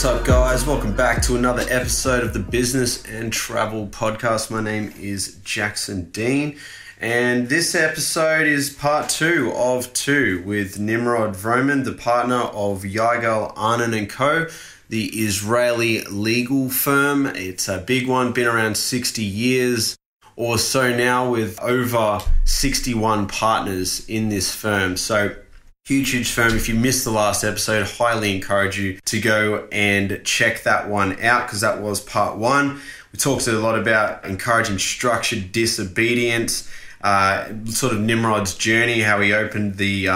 What's up, guys? Welcome back to another episode of the Business and Travel Podcast. My name is Jackson Dean, and this episode is part 2 of 2 with Nimrod Vromen, the partner of Yigal Arnon Co, the Israeli legal firm. It's a big one, been around 60 years or so now, with over 61 partners in this firm. So huge firm. If you missed the last episode, highly encourage you to go and check that one out, because that was part 1. We talked a lot about encouraging structured disobedience, sort of Nimrod's journey, how he opened the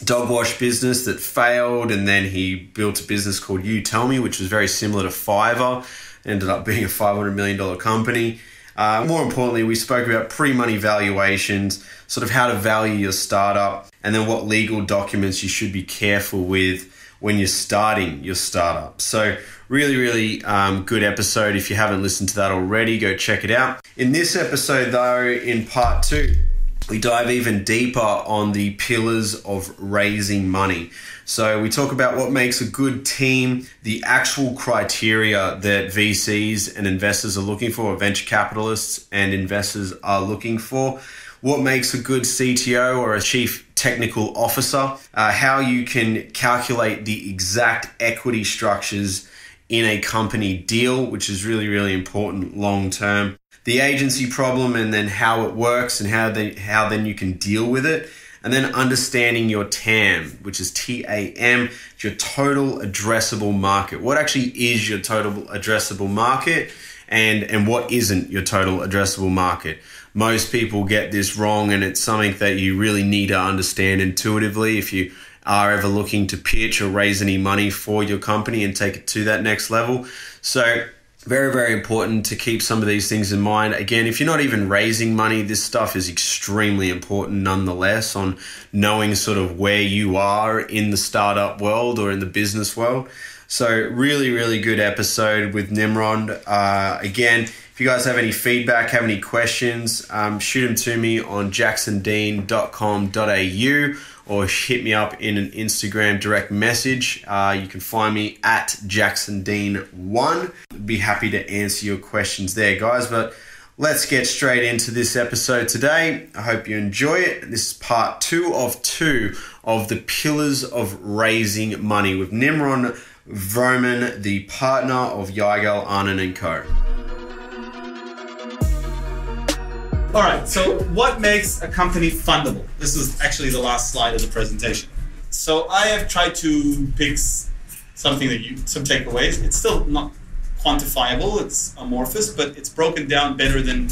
dog wash business that failed, and then he built a business called You Tell Me, which was very similar to Fiverr. It ended up being a $500 million company. More importantly, we spoke about pre-money valuations, sort of how to value your startup, and then what legal documents you should be careful with when you're starting your startup. So really good episode. If you haven't listened to that already, go check it out. In this episode, though, in part 2, we dive even deeper on the pillars of raising money. So we talk about what makes a good team, the actual criteria that VCs and investors are looking for, or venture capitalists and investors are looking for, what makes a good CTO or a chief technical officer, how you can calculate the exact equity structures in a company deal, which is really important long term, the agency problem, and then how it works and how then you can deal with it. And then understanding your TAM, which is TAM, your total addressable market. What actually is your total addressable market, and what isn't your total addressable market? Most people get this wrong, and it's something that you really need to understand intuitively if you are ever looking to pitch or raise any money for your company and take it to that next level. So very important to keep some of these things in mind. Again, if you're not even raising money, this stuff is extremely important nonetheless, on knowing sort of where you are in the startup world or in the business world. So really good episode with Nimrod. Again, if you guys have any feedback, have any questions, shoot them to me on jacksondean.com.au or hit me up in an Instagram direct message. You can find me at jacksondean1. Be happy to answer your questions there, guys. But let's get straight into this episode today. I hope you enjoy it. This is part 2 of 2 of the pillars of raising money with Nimrod Vromen, the partner of Yigal Arnon Co. All right, so what makes a company fundable? This is actually the last slide of the presentation. So I have tried to pick some takeaways. It's still not quantifiable, it's amorphous, but it's broken down better than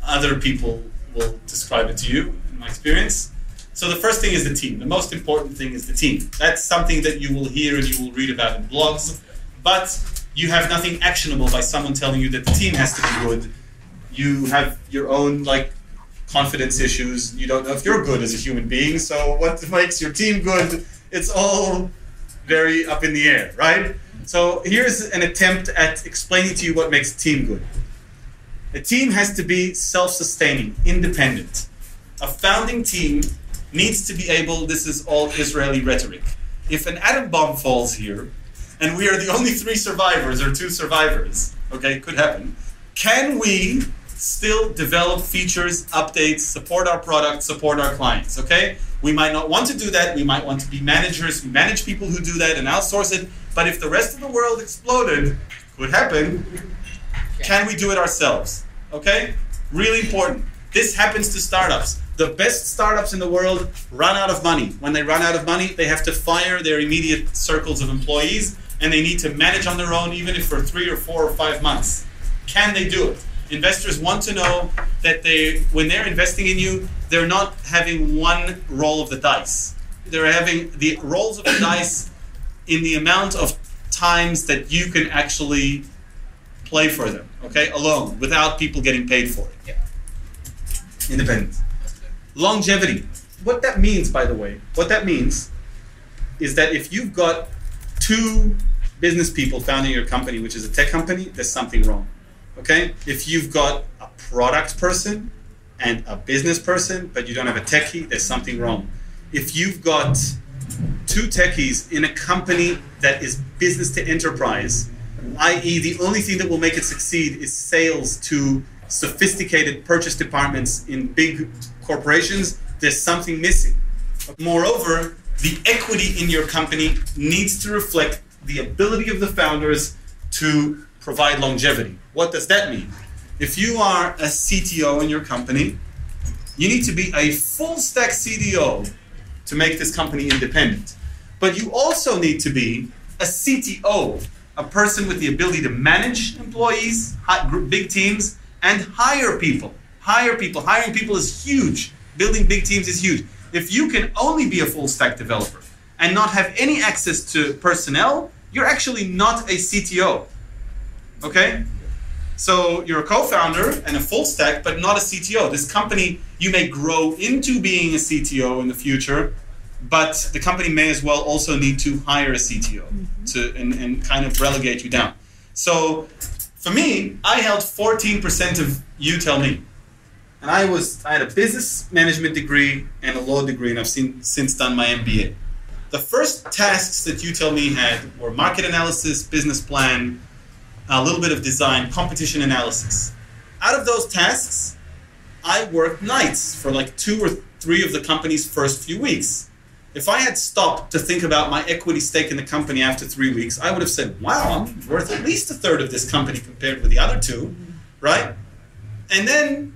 other people will describe it to you, in my experience. So the first thing is the team. The most important thing is the team. That's something that you will hear and you will read about in blogs, but you have nothing actionable by someone telling you that the team has to be good. You have your own confidence issues. You don't know if you're good as a human being. So what makes your team good? It's all very up in the air, right? So here's an attempt at explaining to you what makes a team good. A team has to be self-sustaining, independent. A founding team needs to be able, this is all Israeli rhetoric. If an atom bomb falls here, and we are the only 3 survivors or 2 survivors, okay, could happen, can we still develop features, updates, support our product, support our clients, okay? We might not want to do that. We might want to be managers who manage people who do that and outsource it. But if the rest of the world exploded, could happen, can we do it ourselves, okay? Really important. This happens to startups. The best startups in the world run out of money. When they run out of money, they have to fire their immediate circles of employees, and they need to manage on their own, even if for 3 or 4 or 5 months. Can they do it? Investors want to know that when they're investing in you, they're not having one roll of the dice. They're having the rolls of the dice in the amount of times that you can actually play for them, okay, alone, without people getting paid for it. Yeah. Independence. Longevity. What that means, by the way, is that if you've got 2 business people founding your company, which is a tech company, there's something wrong. Okay? If you've got a product person and a business person, but you don't have a techie, there's something wrong. If you've got two techies in a company that is business to enterprise, i.e. the only thing that will make it succeed is sales to sophisticated purchase departments in big corporations, there's something missing. Moreover, the equity in your company needs to reflect the ability of the founders to provide longevity. What does that mean? If you are a CTO in your company, you need to be a full stack CDO to make this company independent. But you also need to be a CTO, a person with the ability to manage employees, big teams, and hire people. Hiring people is huge. Building big teams is huge. If you can only be a full stack developer and not have any access to personnel, you're actually not a CTO. Okay? So you're a co-founder and a full stack, but not a CTO. This company, you may grow into being a CTO in the future, but the company may as well also need to hire a CTO and kind of relegate you down. So for me, I held 14% of You Tell Me. And I had a business management degree and a law degree, and I've since done my MBA. The first tasks that You Tell Me had were market analysis, business plan, a little bit of design, competition analysis. Out of those tasks, I worked nights for like 2 or 3 of the company's first few weeks. If I had stopped to think about my equity stake in the company after 3 weeks, I would have said, wow, I'm worth at least a third of this company compared with the other 2, right? And then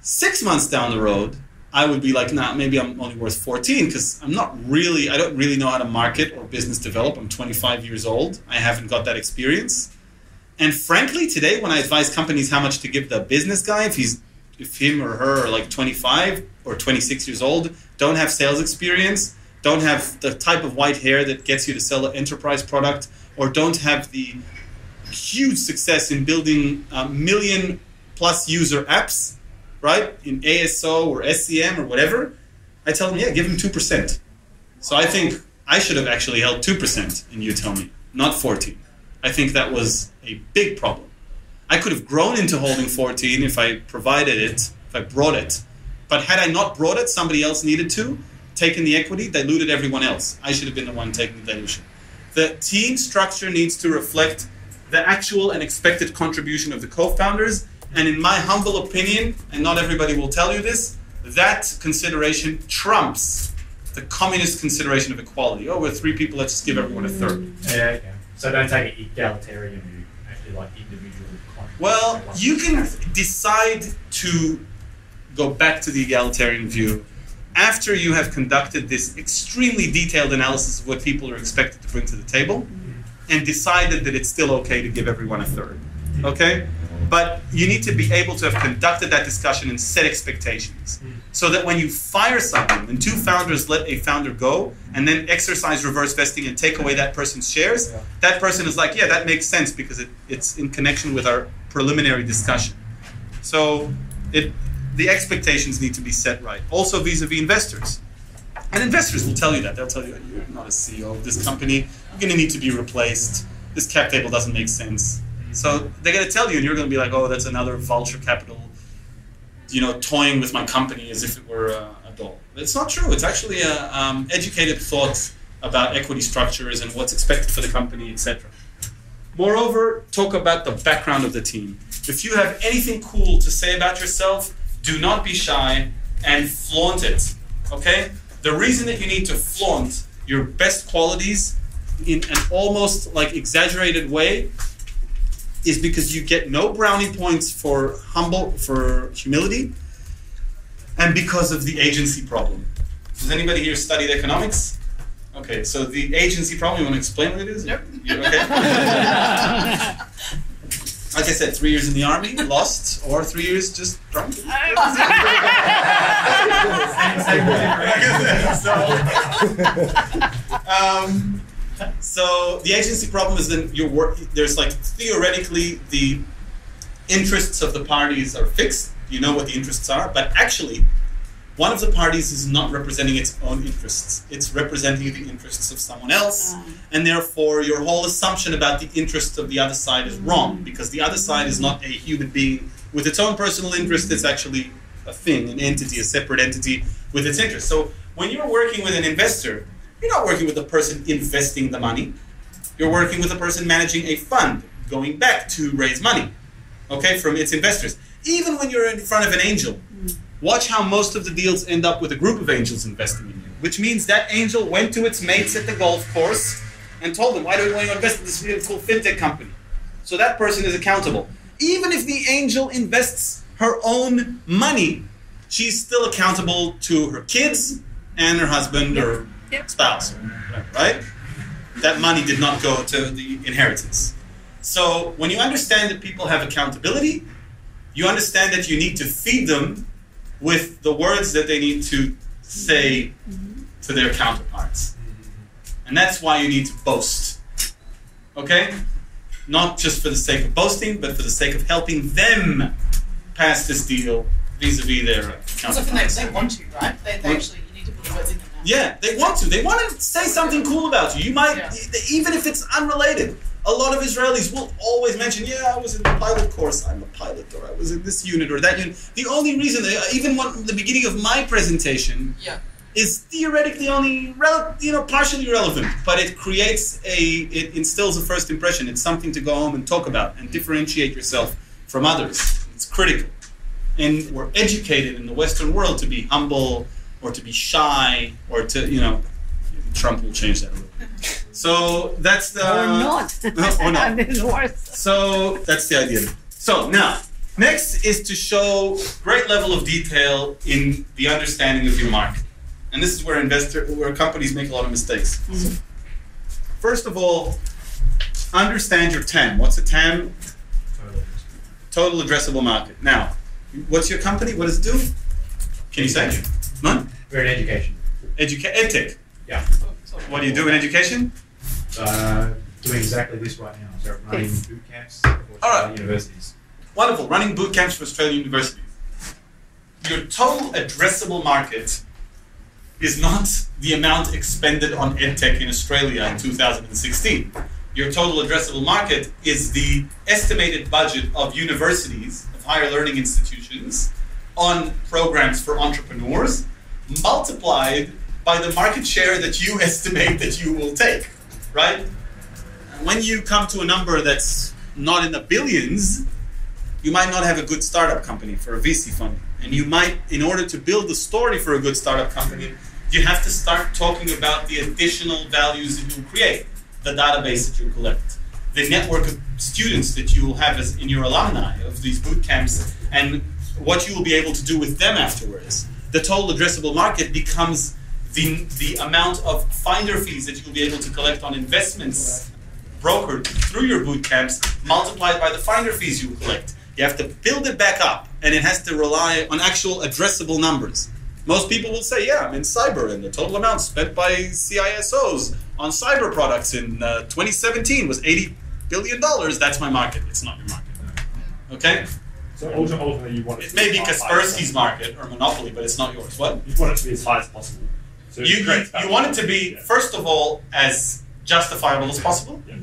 6 months down the road, I would be like, nah, maybe I'm only worth 14 because I don't really know how to market or business develop. I'm 25 years old. I haven't got that experience. And frankly, today, when I advise companies how much to give the business guy, if him or her are like 25 or 26 years old, don't have sales experience, don't have the type of white hair that gets you to sell an enterprise product, or don't have the huge success in building million plus user apps, right, in ASO or SCM or whatever, I tell them, yeah, give them 2%. So I think I should have actually held 2% in You Tell Me, not 14. I think that was a big problem. I could have grown into holding 14 if I provided it, if I brought it. But had I not brought it, somebody else needed to, taken the equity, diluted everyone else. I should have been the one taking the dilution. The team structure needs to reflect the actual and expected contribution of the co-founders. And in my humble opinion, and not everybody will tell you this, that consideration trumps the communist consideration of equality. Oh, we're 3 people, let's just give everyone a third. Yeah. So don't take an egalitarian view, actually like individual contribution. Well, you can decide to go back to the egalitarian view after you have conducted this extremely detailed analysis of what people are expected to bring to the table and decided that it's still okay to give everyone a third. Okay? But you need to be able to have conducted that discussion and set expectations so that when you fire someone, when 2 founders let a founder go and then exercise reverse vesting and take away that person's shares, that person is like, yeah, that makes sense because it's in connection with our preliminary discussion. So the expectations need to be set right. Also vis-a-vis investors. And investors will tell you that. They'll tell you, you're not a CEO of this company. You're going to need to be replaced. This cap table doesn't make sense. So they're going to tell you, and you're going to be like, oh, that's another vulture capital, toying with my company as if it were a doll. It's not true. It's actually an educated thought about equity structures and what's expected for the company, etc. Moreover, talk about the background of the team. If you have anything cool to say about yourself, do not be shy and flaunt it, okay? The reason that you need to flaunt your best qualities in an almost like exaggerated way is because you get no brownie points for humility and because of the agency problem. Does anybody here studied economics? Okay, so the agency problem, you want to explain what it is? Yep. Okay. Like I said, 3 years in the army, lost, or 3 years just drunk. So the agency problem is then there's like theoretically the interests of the parties are fixed. You know what the interests are, but actually one of the parties is not representing its own interests. It's representing the interests of someone else, and therefore your whole assumption about the interests of the other side is wrong, because the other side is not a human being with its own personal interest. It's actually a thing, an entity, a separate entity with its interests. So when you're working with an investor, You're not working with the person investing the money. You're working with the person managing a fund, going back to raise money, okay, from its investors. Even when you're in front of an angel, watch how most of the deals end up with a group of angels investing in you, which means that angel went to its mates at the golf course and told them, why do we want to invest in this really cool fintech company? So that person is accountable. Even if the angel invests her own money, she's still accountable to her kids and her husband or spouse, right? That money did not go to the inheritance. So when you understand that people have accountability, you understand that you need to feed them with the words that they need to say to their counterparts. And that's why you need to boast. Okay? Not just for the sake of boasting, but for the sake of helping them pass this deal vis-a-vis their counterparts. They want to, right? They actually, you need to put words in them now. Yeah, they want to. They want to say something cool about you. You might, even if it's unrelated. A lot of Israelis will always mention, I was in the pilot course, I'm a pilot, or I was in this unit or that unit. The only reason, even the beginning of my presentation is theoretically only, partially relevant, but it creates it instills a first impression. It's something to go home and talk about and differentiate yourself from others. It's critical. And we're educated in the Western world to be humble or to be shy or to, Trump will change that a little bit. So that's the... Or not. Or not. It's worse. So that's the idea. So now, next is to show great level of detail in the understanding of your market. And this is where companies make a lot of mistakes. So, first of all, understand your TAM. What's a TAM? Total Addressable Market. Now, what's your company? What does it do? Can you say? No? We're in education. EdTech. Yeah. What do you do in education? Doing exactly this right now. So running boot camps for Australian universities. Wonderful. Running boot camps for Australian universities. Your total addressable market is not the amount expended on EdTech in Australia in 2016. Your total addressable market is the estimated budget of universities, of higher learning institutions, on programs for entrepreneurs, multiplied by the market share that you estimate that you will take, right? When you come to a number that's not in the billions, you might not have a good startup company for a VC fund. And you might, in order to build the story for a good startup company, you have to start talking about the additional values that you'll create, the database that you collect, the network of students that you will have in your alumni of these boot camps, and what you will be able to do with them afterwards. The total addressable market becomes the amount of finder fees that you'll be able to collect on investments brokered through your boot camps, multiplied by the finder fees you collect. You have to build it back up, and it has to rely on actual addressable numbers. Most people will say, I'm in cyber, and the total amount spent by CISOs on cyber products in 2017 was $80 billion. That's my market. It's not your market. Okay? So ultimately you want it may be Kaspersky's market or Monopoly, but it's not yours. What? You want it to be as high as possible. So you want it to be, first of all, as justifiable as possible. Yeah.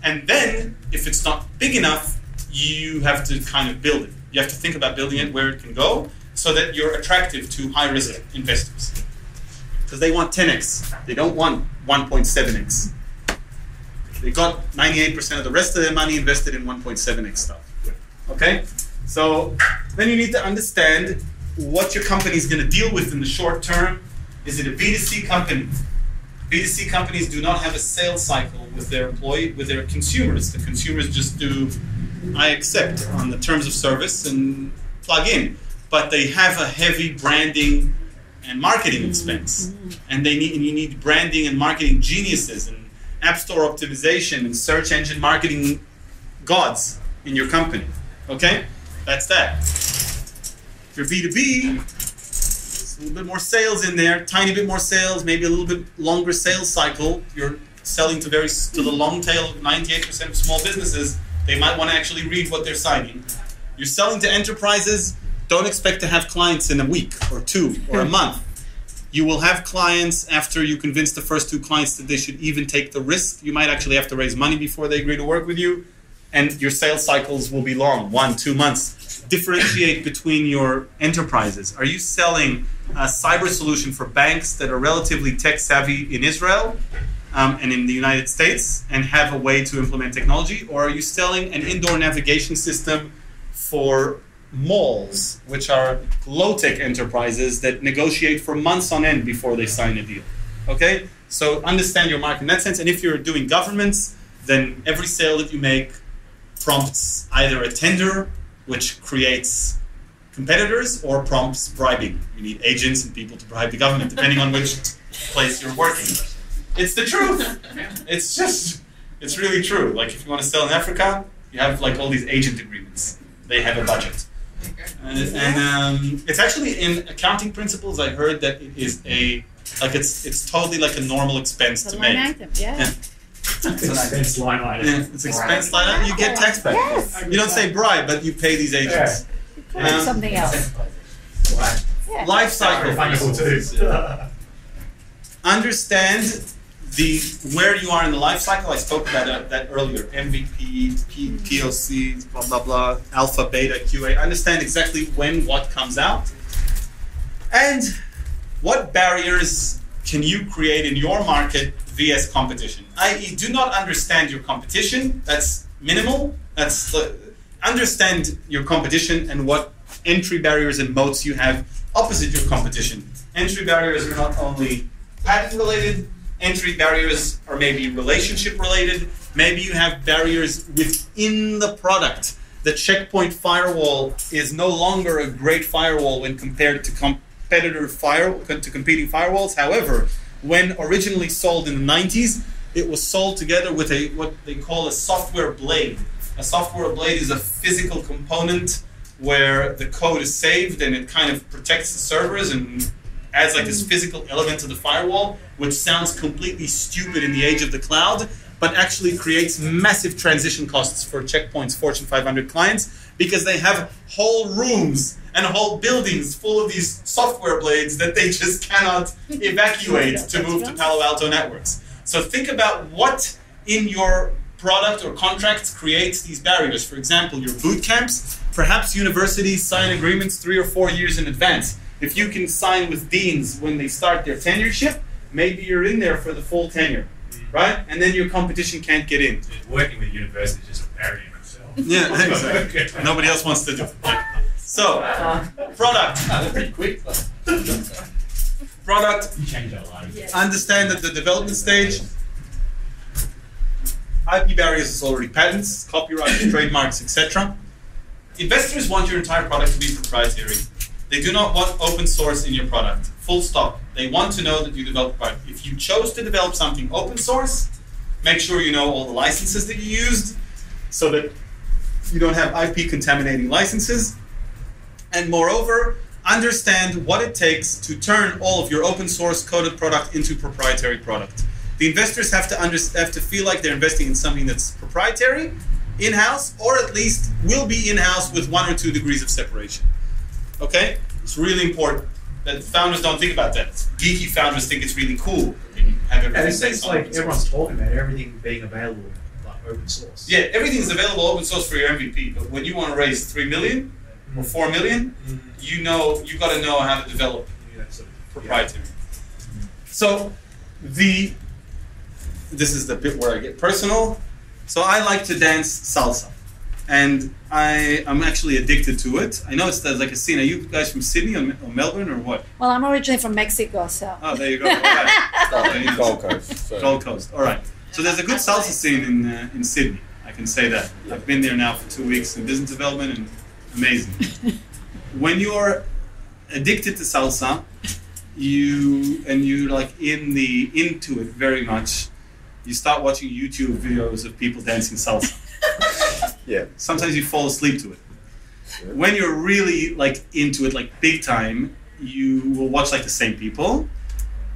And then, if it's not big enough, you have to kind of build it. You have to think about building it where it can go so that you're attractive to high-risk investors. Because they want 10x. They don't want 1.7x. They got 98% of the rest of their money invested in 1.7x stuff. Okay? So then you need to understand what your company is going to deal with in the short term. Is it a B2C company? B2C companies do not have a sales cycle with their consumers. The consumers just do, I accept on the terms of service and plug in. But they have a heavy branding and marketing expense. And you need branding and marketing geniuses and app store optimization and search engine marketing gods in your company. Okay? That's that. If you're B2B, there's a little bit more sales in there, tiny bit more sales, maybe a little bit longer sales cycle. You're selling to the long tail of 98% of small businesses. They might want to actually read what they're signing. You're selling to enterprises. Don't expect to have clients in a week or two or a month. You will have clients after you convince the first two clients that they should even take the risk. You might actually have to raise money before they agree to work with you. and your sales cycles will be long, 1-2 months. Differentiate between your enterprises. Are you selling a cyber solution for banks that are relatively tech savvy in Israel and in the United States and have a way to implement technology? Or are you selling an indoor navigation system for malls, which are low-tech enterprises that negotiate for months on end before they sign a deal? Okay? So understand your market in that sense. And if you're doing governments, then every sale that you make prompts either a tender, which creates competitors, or prompts bribing. You need agents and people to bribe the government, depending on which place you're working. It's the truth. It's really true. Like if you want to sell in Africa, you have like all these agent agreements. They have a budget. And it's actually in accounting principles, I heard that it is it's totally like a normal expense to make. Item, yeah. It's an expense line item. Yeah, it's expense line item. You get tax back. Yes. You don't say bribe, but you pay these agents. Something else. Yeah. Life cycle. Fundable too. Understand where you are in the life cycle. I spoke about that earlier. MVP, POC, blah, blah, blah, alpha, beta, QA. Understand exactly when what comes out. And what barriers can you create in your market vs competition? I.e., do not understand your competition. That's minimal. Understand your competition and what entry barriers and moats you have opposite your competition. Entry barriers are not only patent related. Entry barriers are maybe relationship related. Maybe you have barriers within the product. The checkpoint firewall is no longer a great firewall when compared to competing firewalls. However, when originally sold in the 90s, it was sold together with what they call a software blade. A software blade is a physical component where the code is saved and it kind of protects the servers and adds like this physical element to the firewall, which sounds completely stupid in the age of the cloud, but actually creates massive transition costs for Checkpoint's Fortune 500 clients because they have whole rooms and whole buildings full of these software blades that they just cannot evacuate to move to Palo Alto networks. So think about what in your product or contracts creates these barriers. For example, your boot camps, perhaps universities sign agreements 3 or 4 years in advance. If you can sign with deans when they start their tenureship, maybe you're in there for the full tenure, right? And then your competition can't get in. Working with universities is just a barrier in itself. Yeah, exactly. Nobody else wants to do it. So, product. That's pretty quick. Product. You change our lives. Understand that the development stage, IP barriers is already patents, copyright, trademarks, etc. Investors want your entire product to be proprietary. They do not want open source in your product. Full stop. They want to know that you develop a product. If you chose to develop something open source, make sure you know all the licenses that you used so that you don't have IP contaminating licenses. And moreover, understand what it takes to turn all of your open source coded product into proprietary product. The investors have to feel like they're investing in something that's proprietary, in-house, or at least will be in-house with 1 or 2 degrees of separation. Okay? It's really important that founders don't think about that. Geeky founders think it's really cool. And it seems like everyone's talking about everything being available, like open source. Yeah, everything's available open source for your MVP. But when you want to raise 3 million or 4 million, you got to know how to develop proprietary. So this is the bit where I get personal. So I like to dance salsa. And I'm actually addicted to it. I know it's like a scene. Are you guys from Sydney or Melbourne or what? Well, I'm originally from Mexico, so. Oh, there you go. All right. Gold Coast. So. Gold Coast. All right. So there's a good salsa scene in Sydney. I can say that. I've been there now for 2 weeks in business development and amazing. When you're addicted to salsa, you're like into it very much. You start watching YouTube videos of people dancing salsa. Yeah. Sometimes you fall asleep to it. Yeah. When you're really like into it, like big time, you will watch like the same people.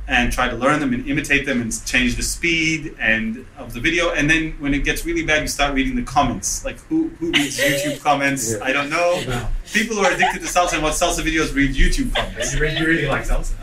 and try to learn them and imitate them and change the speed and of the video. And then when it gets really bad, you start reading the comments. Like who reads YouTube comments? Yeah. I don't know. Wow. People who are addicted to salsa and watch salsa videos read YouTube comments. You really like salsa?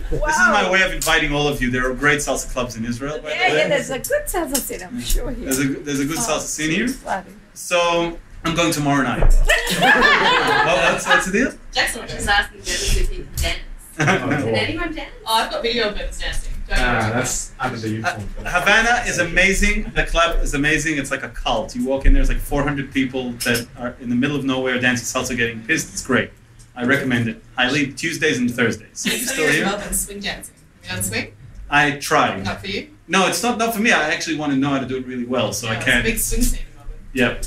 This is my way of inviting all of you. There are great salsa clubs in Israel. By the way. Yeah, there's a good salsa scene, I'm sure here. There's a good salsa scene here. Funny. So I'm going tomorrow night. What's the deal? Jackson was just asking Dennis if he can dance. Can anyone dance? Oh, I've got video of Dennis dancing. Don't worry. That's under the uniform. Havana is amazing. The club is amazing. It's like a cult. You walk in, there's like 400 people that are in the middle of nowhere dancing salsa, getting pissed. It's great. I recommend it highly. Tuesdays and Thursdays. You still here? Melbourne swing dancing. You know swing? I try. Not for you? No, it's not for me. I actually want to know how to do it really well, so I It's a can't. big swing scene in Melbourne. Yep.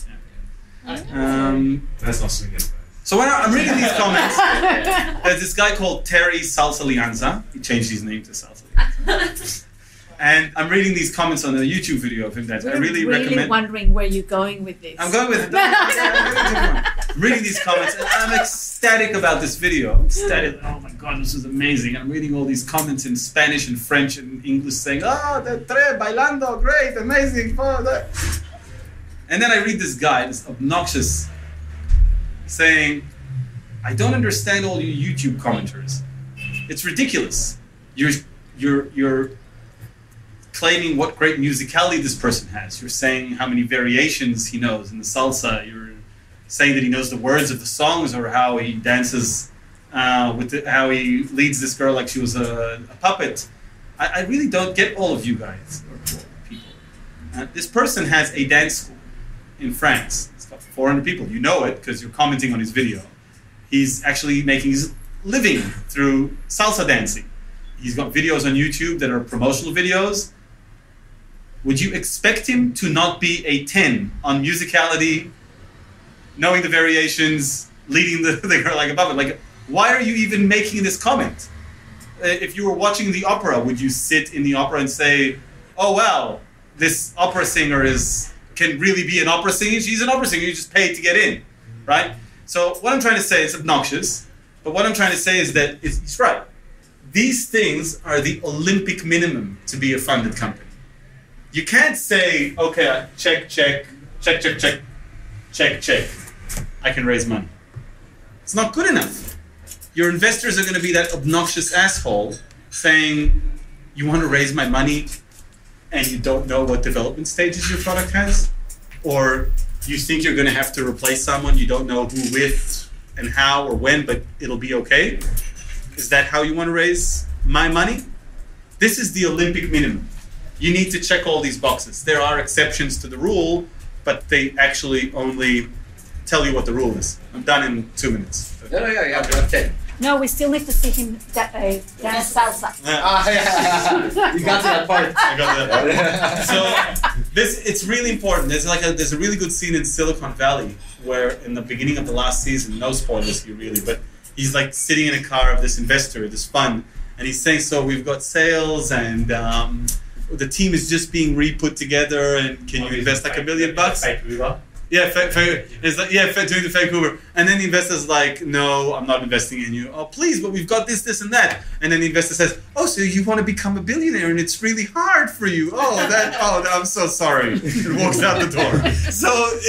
That's not swinging. So when I'm reading these comments, there's this guy called Terry Salsa Lianza. He changed his name to Salsa Lianza. And I'm reading these comments on the YouTube video of him dancing. I really recommend. Wondering where you're going with this. I'm going with it. I'm reading these comments and I'm ecstatic about this video. I'm ecstatic. Oh my God, this is amazing. I'm reading all these comments in Spanish and French and English saying, "Oh, the tre bailando, great, amazing." Oh, that. And then I read this guy, this obnoxious, saying, "I don't understand all you YouTube commenters. It's ridiculous. You're claiming what great musicality this person has. You're saying how many variations he knows in the salsa. You're saying that he knows the words of the songs or how he dances how he leads this girl like she was a puppet. I really don't get all of you guys or people. This person has a dance school in France. It's got 400 people. You know it because you're commenting on his video. He's actually making his living through salsa dancing. He's got videos on YouTube that are promotional videos. Would you expect him to not be a 10 on musicality, knowing the variations, leading the girl like a puppet? Like, why are you even making this comment? If you were watching the opera, would you sit in the opera and say, "Oh wow, this opera singer can really be an opera singer? She's an opera singer. You just paid to get in," right? So what I'm trying to say is obnoxious, but what I'm trying to say is that he's right. These things are the Olympic minimum to be a funded company. You can't say, "Okay, check, I can raise money." It's not good enough. Your investors are going to be that obnoxious asshole saying, "You want to raise my money and you don't know what development stages your product has? Or you think you're going to have to replace someone, you don't know who with and how or when, but it'll be okay? Is that how you want to raise my money?" This is the Olympic minimum. You need to check all these boxes. There are exceptions to the rule, but they actually only tell you what the rule is. I'm done in 2 minutes. No, yeah, okay. No, we still need to see him dance salsa. You got to that part. I got that. So it's really important. There's a really good scene in Silicon Valley where in the beginning of the last season, no spoilers here really, but he's like sitting in a car of this investor, this fund, and he's saying, "So we've got sales and the team is just being re-put together, and can you invest like $1 million?" Fake Uber. Yeah, it's like, doing the fake Uber. And then the investor's like, "No, I'm not investing in you." "Oh, please, but we've got this, this, and that." And then the investor says, "Oh, so you want to become a billionaire and it's really hard for you. Oh, I'm so sorry." And walks out the door. So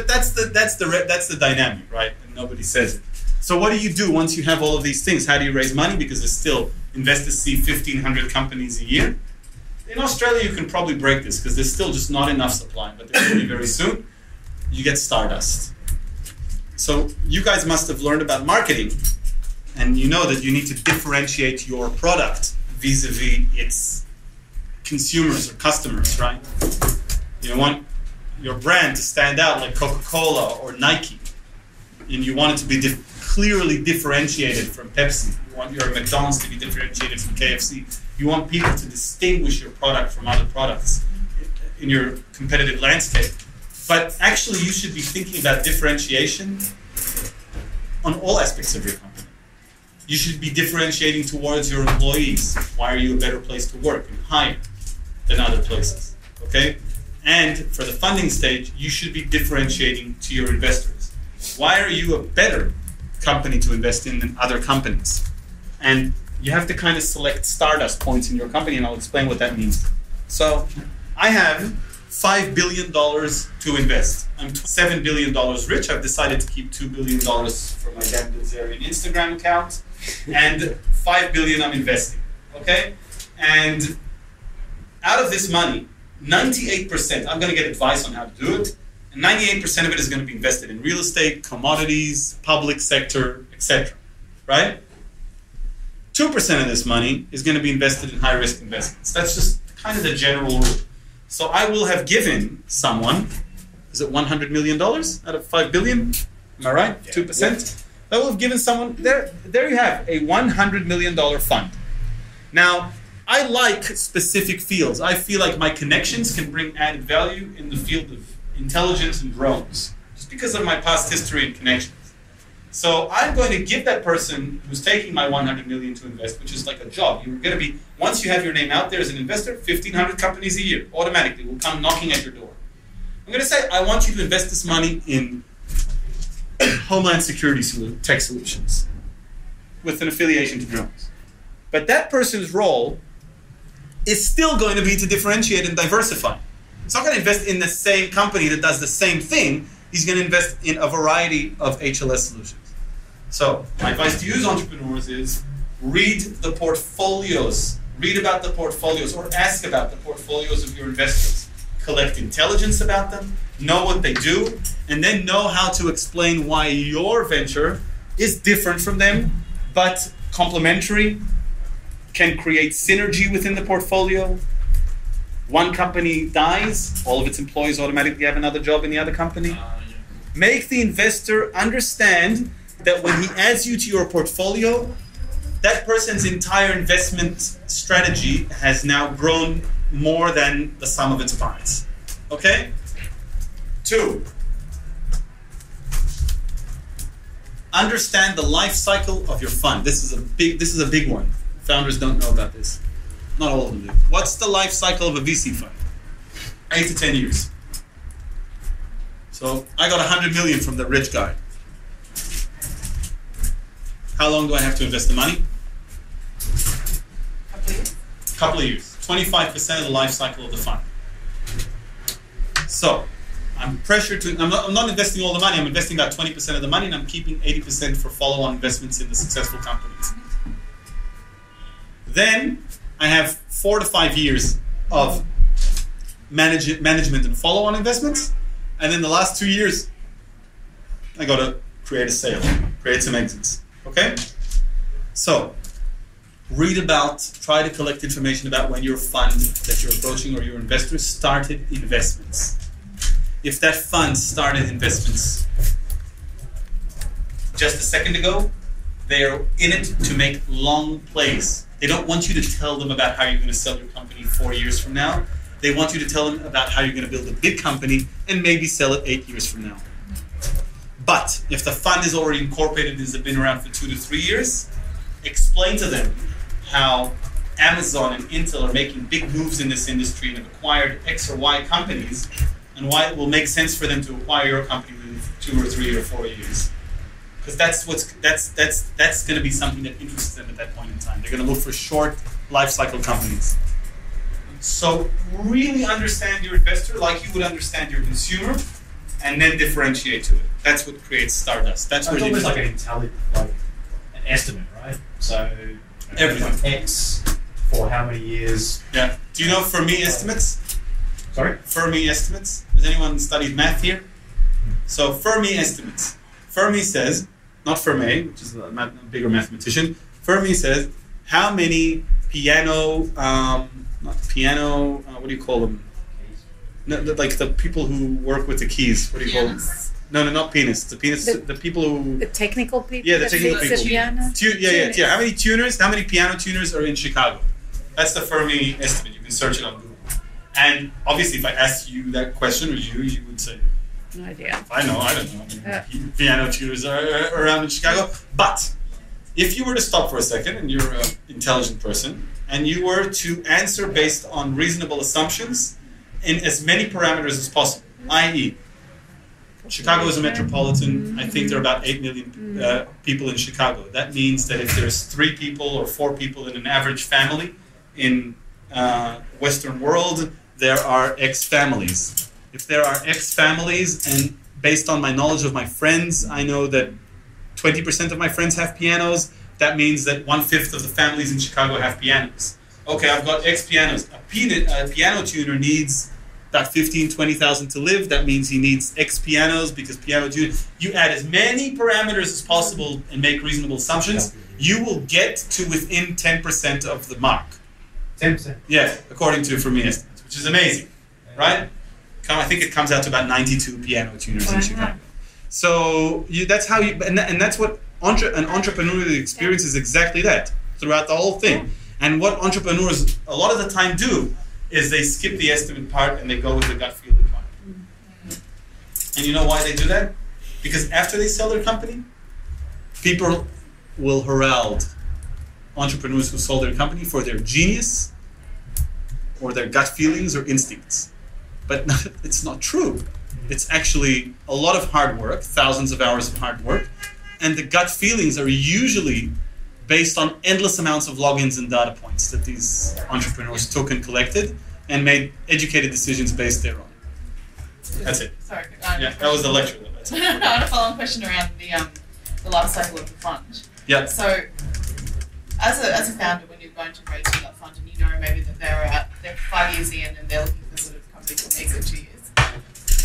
that's the dynamic, right? And nobody says it. So what do you do once you have all of these things? How do you raise money? Because there's still, investors see 1,500 companies a year. In Australia, you can probably break this because there's still just not enough supply, but there will be very soon. You get stardust. So you guys must have learned about marketing, and you know that you need to differentiate your product vis-a-vis its consumers or customers, right? You want your brand to stand out like Coca-Cola or Nike, and you want it to be clearly differentiated from Pepsi. You want your McDonald's to be differentiated from KFC. You want people to distinguish your product from other products in your competitive landscape. But actually, you should be thinking about differentiation on all aspects of your company. You should be differentiating towards your employees. Why are you a better place to work and hire than other places? Okay? And for the funding stage, you should be differentiating to your investors. Why are you a better company to invest in than other companies? And you have to kind of select Stardust points in your company, and I'll explain what that means. So I have $5 billion to invest. I'm $7 billion rich. I've decided to keep $2 billion for my Dan Bilzerian Instagram account, and $5 billion I'm investing. Okay? And out of this money, 98%, I'm going to get advice on how to do it, and 98% of it is going to be invested in real estate, commodities, public sector, etc. Right? 2% of this money is going to be invested in high-risk investments. That's just kind of the general rule. So I will have given someone, is it $100 million out of $5 billion? Am I right? 2%? I will have given someone, there you have, a $100 million fund. Now, I like specific fields. I feel like my connections can bring added value in the field of intelligence and drones, just because of my past history and connections. So I'm going to give that person who's taking my $100 million to invest, which is like a job. You're going to be, once you have your name out there as an investor, 1,500 companies a year automatically will come knocking at your door. I'm going to say, I want you to invest this money in Homeland Security tech solutions with an affiliation to drones. But that person's role is still going to be to differentiate and diversify. He's not going to invest in the same company that does the same thing. He's going to invest in a variety of HLS solutions. So my advice to you as entrepreneurs is read the portfolios. Read about the portfolios or ask about the portfolios of your investors. Collect intelligence about them, know what they do, and then know how to explain why your venture is different from them, but complementary, can create synergy within the portfolio. One company dies, all of its employees automatically have another job in the other company. Make the investor understand that when he adds you to your portfolio, that person's entire investment strategy has now grown more than the sum of its parts. Okay? 2, understand the life cycle of your fund. This is a big one. Founders don't know about this. Not all of them do. What's the life cycle of a VC fund? 8 to 10 years. So I got 100 million from the rich guy. How long do I have to invest the money? Couple of years. 25% of the life cycle of the fund. So I'm pressured to. I'm not investing all the money. I'm investing about 20% of the money, and I'm keeping 80% for follow-on investments in the successful companies. Then I have 4 to 5 years of management and follow-on investments, and then the last 2 years, I got to create a sale, create some exits. Okay? So, read about, try to collect information about when your fund that you're approaching or your investors started investments. If that fund started investments just a second ago, they are in it to make long plays. They don't want you to tell them about how you're going to sell your company 4 years from now. They want you to tell them about how you're going to build a big company and maybe sell it 8 years from now. But if the fund is already incorporated and has been around for 2 to 3 years, explain to them how Amazon and Intel are making big moves in this industry and have acquired X or Y companies, and why it will make sense for them to acquire your company within 2 or 3 or 4 years. Because that's going to be something that interests them at that point in time. They're going to look for short life cycle companies. So really understand your investor like you would understand your consumer, and then differentiate to it. That's what creates Stardust. That's it's where almost like an estimate, right? So everything. X for how many years? Yeah. Do you know Fermi estimates? Sorry? Fermi estimates. Has anyone studied math here? So Fermi estimates. Fermi says, not Fermi, which is a bigger mathematician. Fermi says, how many what do you call them? No, like the people who work with the keys. What do you call them? No, not pianists. The people who... The technical people? Yeah, the technical people. Piano? Yeah. How many piano tuners are in Chicago? That's the Fermi estimate. You can search it on Google. And obviously, if I asked you that question, or you would say... No idea. I don't know. Piano tuners are around in Chicago. But if you were to stop for a second, and you're an intelligent person, and you were to answer based on reasonable assumptions in as many parameters as possible, i.e., Chicago is a metropolitan. I think there are about 8 million people in Chicago. That means that if there's 3 people or 4 people in an average family in Western world, there are X families. If there are X families, and based on my knowledge of my friends, I know that 20% of my friends have pianos. That means that 1/5 of the families in Chicago have pianos. Okay, I've got X pianos. A piano tuner needs about 15,000, 20,000 to live. That means he needs X pianos because piano tuner. You add as many parameters as possible and make reasonable assumptions. You will get to within 10% of the mark. 10%. Yeah, according to Fermi estimates, which is amazing, right? I think it comes out to about 92 piano tuners in Chicago. So that's how you, and that's what an entrepreneurial experience is, exactly that throughout the whole thing. And what entrepreneurs a lot of the time do is they skip the estimate part and they go with the gut feeling part. And you know why they do that? Because after they sell their company, people will herald entrepreneurs who sold their company for their genius or their gut feelings or instincts. But it's not true. It's actually a lot of hard work, thousands of hours of hard work, and the gut feelings are usually based on endless amounts of logins and data points that these entrepreneurs took and collected and made educated decisions based thereon. That's it. Sorry. Yeah, that was the lecture. I had a follow-on question around the life cycle of the fund. Yeah. So, as a founder, when you're going to raise for that fund, and you know maybe that they're 5 years in and they're looking for sort of companies that exit 2 years.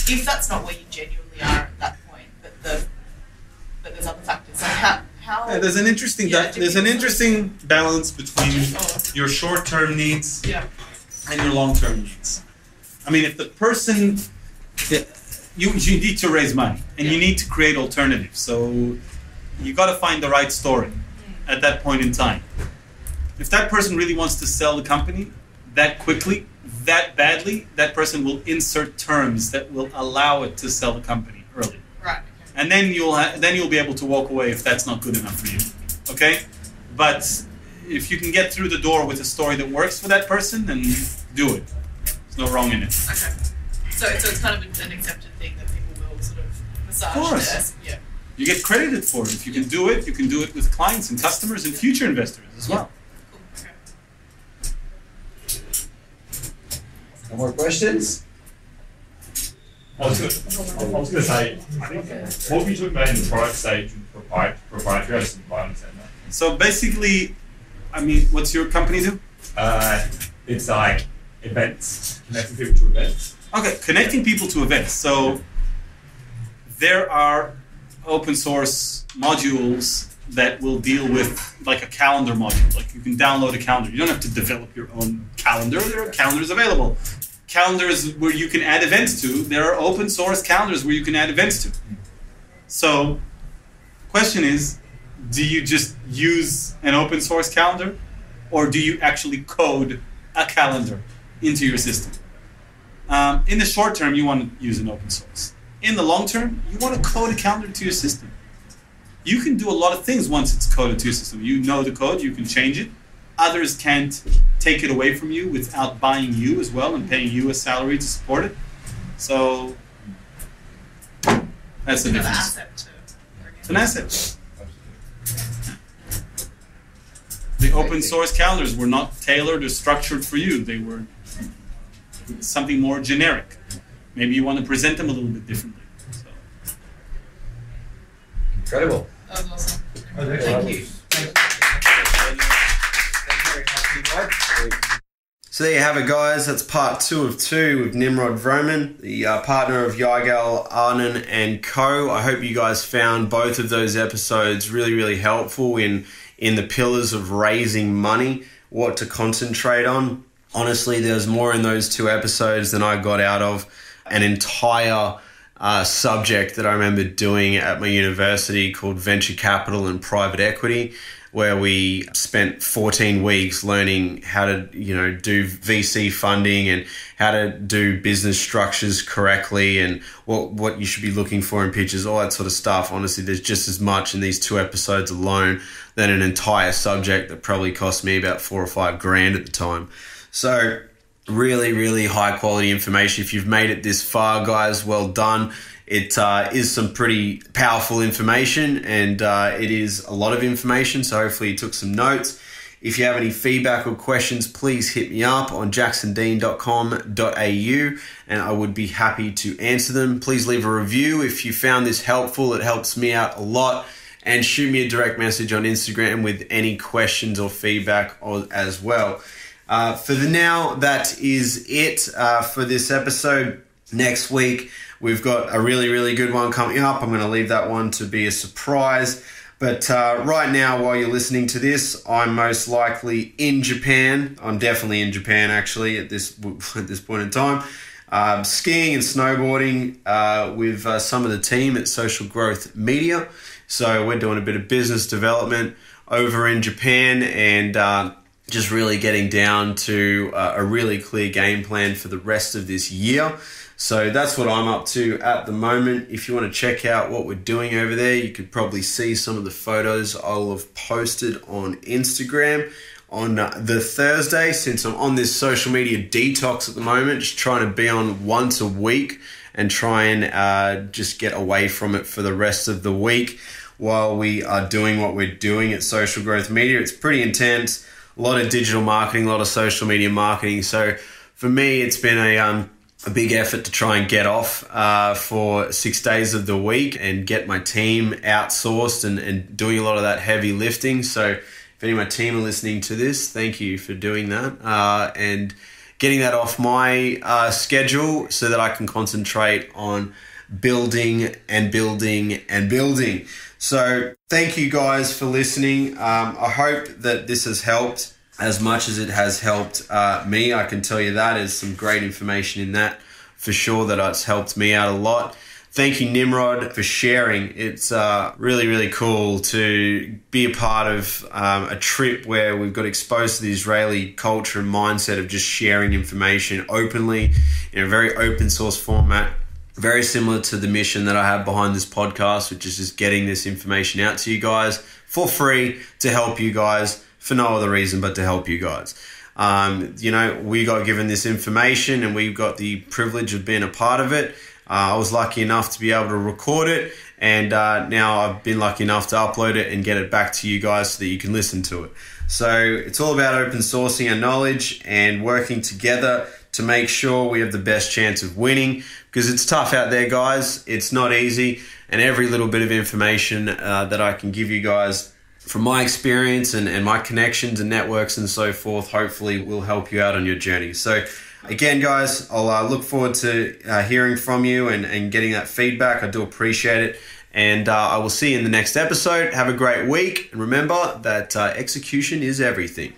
If that's not where you genuinely are at that point, but there's other factors. So how yeah, there's an interesting balance between your short-term needs and your long-term needs. I mean, if the person, you need to raise money and you need to create alternatives. So you got to find the right story at that point in time. If that person really wants to sell the company that quickly, that badly, that person will insert terms that will allow it to sell the company early. Right. And then you'll be able to walk away if that's not good enough for you. Okay? But if you can get through the door with a story that works for that person, then do it. There's no wrong in it. Okay. So it's kind of an accepted thing that people will sort of massage. Of course. Yeah. You get credited for it. If you can do it, you can do it with clients and customers and future investors as well. Cool. Okay. No more questions? I was going to say, I think what were you talking about in the product stage and proprietary? I just didn't quite understand that. So basically, I mean, what's your company do? It's like events, connecting people to events. Okay, connecting people to events. So there are open source modules that will deal with like a calendar module. Like you can download a calendar. You don't have to develop your own calendar. There are calendars available. Calendars where you can add events to. There are open source calendars where you can add events to. So the question is, do you just use an open source calendar or do you actually code a calendar into your system? In the short term, you want to use an open source. In the long term, you want to code a calendar to your system. You can do a lot of things once it's coded to your system. You know the code, you can change it. Others can't take it away from you without buying you as well and paying you a salary to support it. So that's the difference. It's an asset. The open source calendars were not tailored or structured for you. They were something more generic. Maybe you want to present them a little bit differently. So. Incredible. That was awesome. Thank you. So there you have it, guys. That's part 2 of 2 with Nimrod Vromen, the partner of Yigal Arnon Co. I hope you guys found both of those episodes really, really helpful in the pillars of raising money, what to concentrate on. Honestly, there's more in those 2 episodes than I got out of an entire subject that I remember doing at my university called Venture Capital and Private Equity, where we spent 14 weeks learning how to, do VC funding and how to do business structures correctly and what you should be looking for in pitches, all that sort of stuff. Honestly, there's just as much in these 2 episodes alone than an entire subject that probably cost me about $4 or $5 grand at the time. So really, really high quality information. If you've made it this far, guys, well done. It is some pretty powerful information, and it is a lot of information, so hopefully you took some notes. If you have any feedback or questions, please hit me up on jacksondean.com.au and I would be happy to answer them. Please leave a review if you found this helpful. It helps me out a lot. And shoot me a direct message on Instagram with any questions or feedback as well. For the now, that is it for this episode. Next week, we've got a really, really good one coming up. I'm going to leave that one to be a surprise. But right now, while you're listening to this, I'm most likely in Japan. I'm definitely in Japan, actually, at this point in time. Skiing and snowboarding with some of the team at Social Growth Media. So we're doing a bit of business development over in Japan and just really getting down to a really clear game plan for the rest of this year. So that's what I'm up to at the moment. If you want to check out what we're doing over there, you could probably see some of the photos I'll have posted on Instagram on the Thursday, since I'm on this social media detox at the moment, just trying to be on once a week and try and just get away from it for the rest of the week while we are doing what we're doing at Social Growth Media. It's pretty intense, a lot of digital marketing, a lot of social media marketing. So for me, it's been a big effort to try and get off for 6 days of the week and get my team outsourced and doing a lot of that heavy lifting. So if any of my team are listening to this, thank you for doing that and getting that off my schedule so that I can concentrate on building and building and building. So thank you guys for listening. I hope that this has helped as much as it has helped me. I can tell you that there's some great information in that for sure that it's helped me out a lot. Thank you, Nimrod, for sharing. It's really, really cool to be a part of a trip where we've got exposed to the Israeli culture and mindset of just sharing information openly in a very open source format. Very similar to the mission that I have behind this podcast, which is just getting this information out to you guys for free to help you guys for no other reason but to help you guys. We got given this information and we got the privilege of being a part of it. I was lucky enough to be able to record it, and now I've been lucky enough to upload it and get it back to you guys so that you can listen to it. So it's all about open sourcing our knowledge and working together to make sure we have the best chance of winning, because it's tough out there, guys. It's not easy, and every little bit of information that I can give you guys from my experience and my connections and networks and so forth, hopefully will help you out on your journey. So again, guys, I'll look forward to hearing from you and getting that feedback. I do appreciate it. And I will see you in the next episode. Have a great week. And remember that execution is everything.